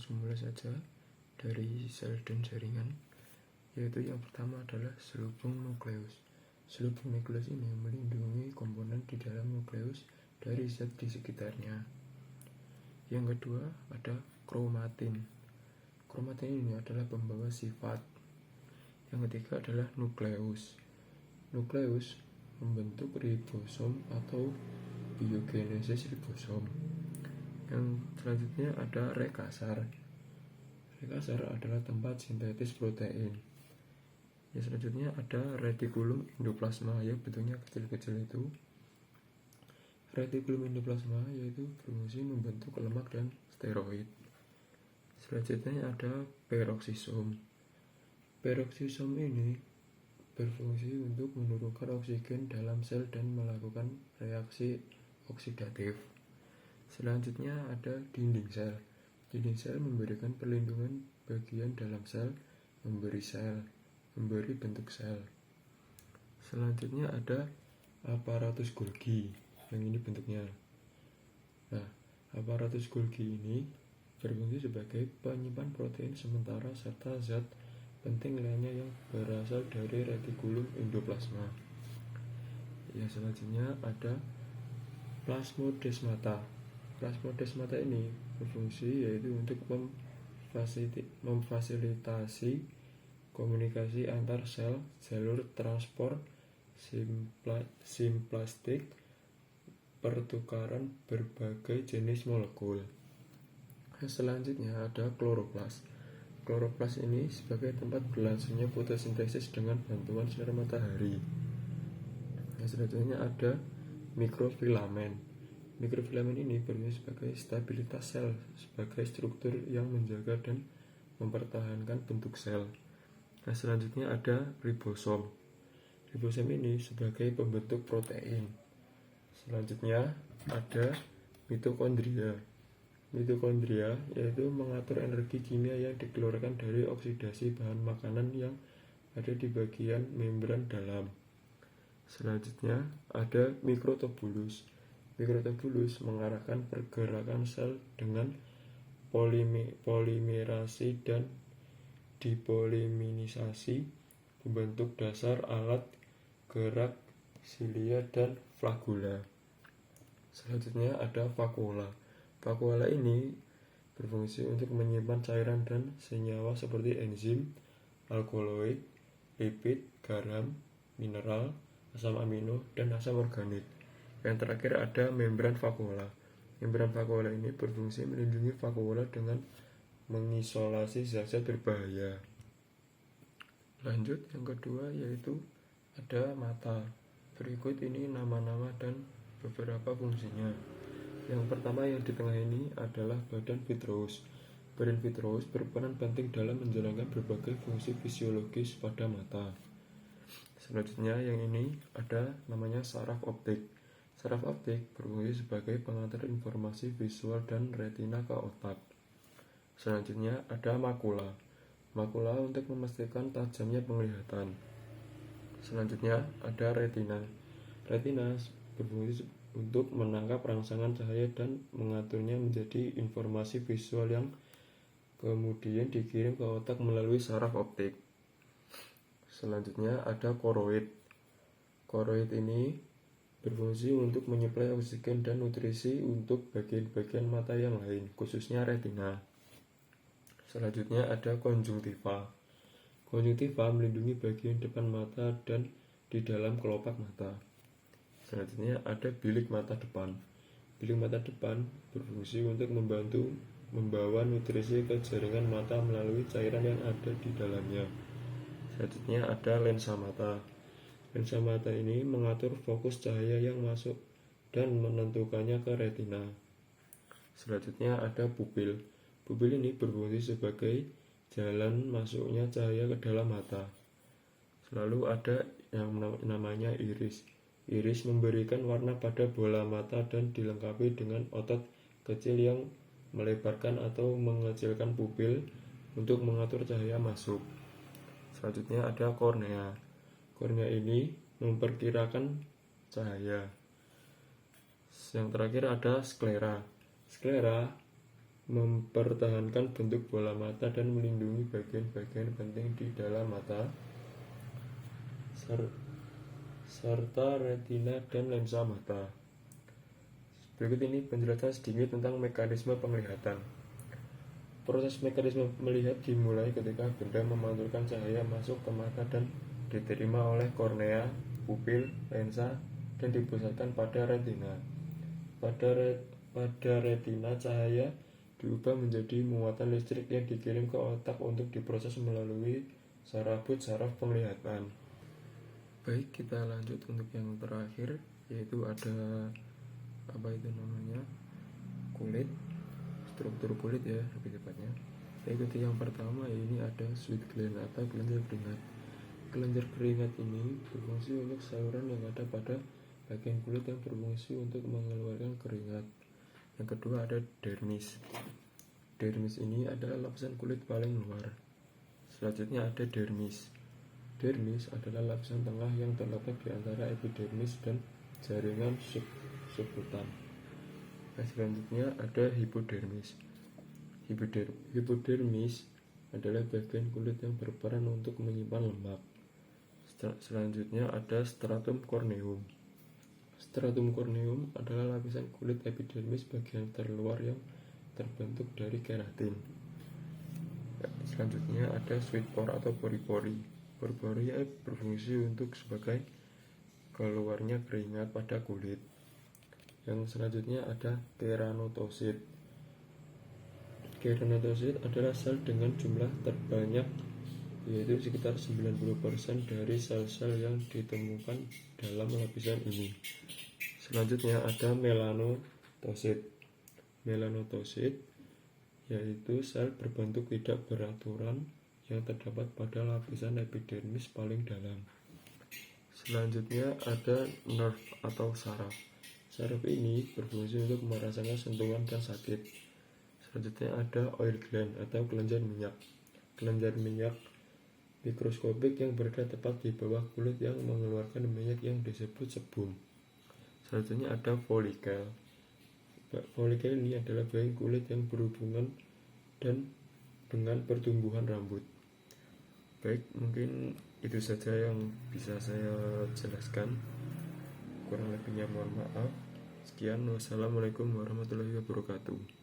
langsung mulai saja dari sel dan jaringan, yaitu yang pertama adalah selubung nukleus. Selubung nukleus ini melindungi komponen di dalam nukleus dari zat di sekitarnya. Yang kedua ada kromatin. Kromatin ini adalah pembawa sifat. Yang ketiga adalah nukleus. Nukleus membentuk ribosom atau biogenesis ribosom. Yang selanjutnya ada rekasar. Rekasar adalah tempat sintetis protein. Yang selanjutnya ada retikulum endoplasma, yang bentuknya kecil-kecil itu. Retikulum endoplasma yaitu berfungsi membentuk lemak dan steroid. Selanjutnya ada peroksisom. Peroksisom ini berfungsi untuk menurunkan oksigen dalam sel dan melakukan reaksi oksidatif. Selanjutnya ada dinding sel. Dinding sel memberikan perlindungan bagian dalam sel, memberi bentuk sel. Selanjutnya ada aparatus Golgi, yang ini bentuknya. Nah, aparatus Golgi ini berfungsi sebagai penyimpan protein sementara serta zat penting lainnya yang berasal dari retikulum endoplasma. Yang selanjutnya ada plasmodesmata. Plasmodesmata ini berfungsi yaitu untuk memfasilitasi komunikasi antar sel, jalur transport simplastik, pertukaran berbagai jenis molekul. Selanjutnya ada kloroplas. Kloroplas ini sebagai tempat berlangsungnya fotosintesis dengan bantuan sinar matahari. Yang selanjutnya ada mikrofilamen. Mikrofilamen ini berfungsi sebagai stabilitas sel, sebagai struktur yang menjaga dan mempertahankan bentuk sel. Nah, selanjutnya ada ribosom. Ribosom ini sebagai pembentuk protein. Selanjutnya ada mitokondria. Mitokondria yaitu mengatur energi kimia yang dikeluarkan dari oksidasi bahan makanan yang ada di bagian membran dalam. Selanjutnya ada mikrotubulus. Mikrotubulus mengarahkan pergerakan sel dengan polimerasi dan dipolimerisasi, membentuk dasar alat gerak silia dan flagula. Selanjutnya ada vakuola. Vakuola ini berfungsi untuk menyimpan cairan dan senyawa seperti enzim, alkaloid, lipid, garam, mineral, asam amino, dan asam organik. Yang terakhir ada membran vakuola. Membran vakuola ini berfungsi melindungi vakuola dengan mengisolasi zat-zat berbahaya. Lanjut yang kedua yaitu ada mata. Berikut ini nama-nama dan beberapa fungsinya. Yang pertama yang di tengah ini adalah badan vitreus. Badan vitreus berperan penting dalam menjalankan berbagai fungsi fisiologis pada mata. Selanjutnya yang ini ada namanya saraf optik. Saraf optik berfungsi sebagai pengantar informasi visual dan retina ke otak. Selanjutnya ada makula. Makula untuk memastikan tajamnya penglihatan. Selanjutnya ada retina. Retina berfungsi untuk menangkap rangsangan cahaya dan mengaturnya menjadi informasi visual yang kemudian dikirim ke otak melalui saraf optik. Selanjutnya ada koroid. Koroid ini berfungsi untuk menyuplai oksigen dan nutrisi untuk bagian-bagian mata yang lain, khususnya retina. Selanjutnya ada konjungtiva. Konjungtiva melindungi bagian depan mata dan di dalam kelopak mata. Selanjutnya ada bilik mata depan. Bilik mata depan berfungsi untuk membawa nutrisi ke jaringan mata melalui cairan yang ada di dalamnya. Selanjutnya ada lensa mata. Lensa mata ini mengatur fokus cahaya yang masuk dan menentukannya ke retina. Selanjutnya ada pupil. Pupil ini berfungsi sebagai jalan masuknya cahaya ke dalam mata. Lalu ada yang namanya iris. Iris memberikan warna pada bola mata dan dilengkapi dengan otot kecil yang melebarkan atau mengecilkan pupil untuk mengatur cahaya masuk. Selanjutnya ada kornea. Kornea ini memperkirakan cahaya. Yang terakhir ada sklera. Sklera mempertahankan bentuk bola mata dan melindungi bagian-bagian penting di dalam mata, serta retina dan lensa mata. Berikut ini penjelasan sedikit tentang mekanisme penglihatan. Proses mekanisme melihat dimulai ketika benda memantulkan cahaya masuk ke mata dan diterima oleh kornea, pupil, lensa, dan dipusatkan pada retina. Pada retina, cahaya diubah menjadi muatan listrik yang dikirim ke otak untuk diproses melalui saraf penglihatan. Baik, kita lanjut untuk yang terakhir, yaitu ada kulit, struktur kulit ya lebih tepatnya. Ikuti yang pertama, ini ada sweat gland atau kelenjar keringat. Kelenjar keringat ini berfungsi untuk saluran yang ada pada bagian kulit yang berfungsi untuk mengeluarkan keringat. Yang kedua ada dermis. Dermis ini adalah lapisan kulit paling luar. Selanjutnya ada dermis. Dermis adalah lapisan tengah yang terletak di antara epidermis dan jaringan subkutan. Selanjutnya ada hipodermis. Hipodermis adalah bagian kulit yang berperan untuk menyimpan lemak. Selanjutnya ada stratum corneum. Stratum corneum adalah lapisan kulit epidermis bagian terluar yang terbentuk dari keratin. Selanjutnya ada sweat pore atau pori-pori. Pori-pori berfungsi untuk sebagai keluarnya keringat pada kulit. Yang selanjutnya ada keratinosit. Keratinosit adalah sel dengan jumlah terbanyak, yaitu sekitar 90% dari sel-sel yang ditemukan dalam lapisan ini. Selanjutnya ada melanotosit. Melanotosit yaitu sel berbentuk tidak beraturan yang terdapat pada lapisan epidermis paling dalam. Selanjutnya ada nerve atau saraf. Saraf ini berfungsi untuk merasakan sentuhan dan sakit. Selanjutnya ada oil gland atau kelenjar minyak. Kelenjar minyak mikroskopik yang berada tepat di bawah kulit yang mengeluarkan minyak yang disebut sebum. Selanjutnya ada folikel. Folikel ini adalah bagian kulit yang berhubungan dan dengan pertumbuhan rambut. Baik, mungkin itu saja yang bisa saya jelaskan. Kurang lebihnya mohon maaf. Sekian, wassalamualaikum warahmatullahi wabarakatuh.